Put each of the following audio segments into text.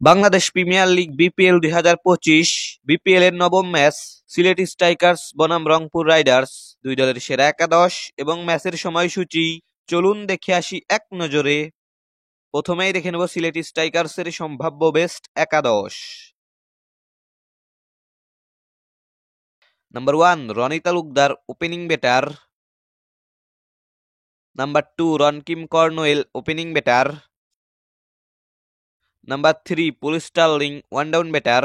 Bangladesh premier league BPL 2025 BPL এর নবম match Sylhet strikers বনাম রংপুর রাইডার্স, দুই দলের সেরা একাদশ এবং ম্যাচের সময়সূচি চলুন দেখে আসি এক নজরে। প্রথমেই দেখে নেব সিলেট স্ট্রাইকার্সের সম্ভাব্য বেস্ট একাদশ। Number 1 Rony Talukdar, opening batter. Number 2 Rahkeem Cornwall, opening batter. Number 3 Paul Stirling, one down batter.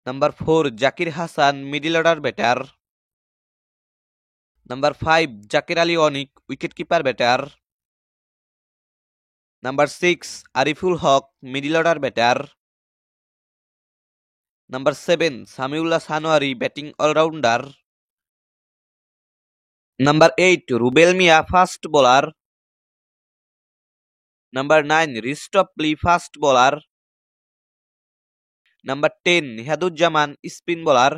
Number 4 Zakir Hasan, middle order batter. Number 5 Zakir Ali Anik, wicket keeper batter. Number 6 Ariful Haque, middle order batter. Number 7 Samiullah Shinwari, batting allrounder. Number 8 Rubel Mia, fast bowler. Number 9 Reece Topley, fast bowler. Number 10 Nihaduzzaman, spin bowler.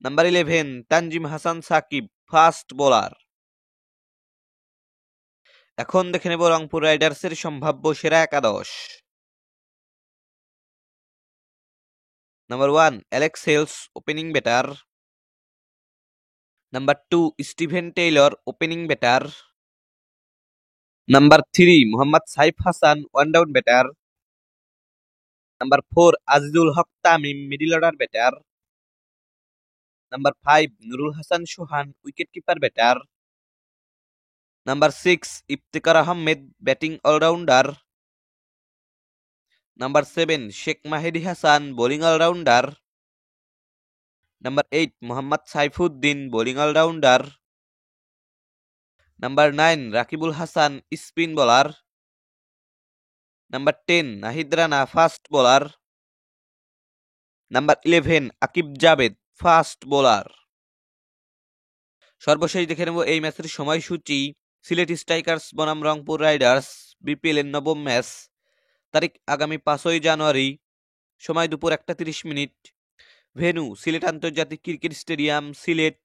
Number 11 Tanzim Hasan Sakib, fast bowler. এখন দেখে নেব রংপুর রাইডার্সের সম্ভাব্য সেরা একাদশ। Number 1 Alex Hales, opening batter. Number 2 Steven Taylor, opening batter. Number 3 Mohammad Saif Hasan, one down batter. Number 4 Azizul Haque Tamim, middle order batter. Number 5 Nurul Hasan Sohan, wicket keeper batter. Number 6 Iftikhar Ahmed, batting allrounder. Number 7 Sheikh Mahedi Hasan, bowling allrounder. Number 8 Mohammad Saifuddin, bowling allrounder. Number 9 Rakibul Hasan, spin bowler. Number 10 Nahid Rana, fast bowler. Number 11 Aqib Javed, fast bowler. সর্বশেষ দেখে নেব এই ম্যাচের সময়সূচি। Sylhet strikers বনাম Rangpur Riders, BPL এর নবম match. তারিখ আগামী 5ই জানুয়ারি, সময় দুপুর 1টা 30 মিনিট। ভেন্যু সিলেট আন্তর্জাতিক ক্রিকেট স্টেডিয়াম, সিলেট।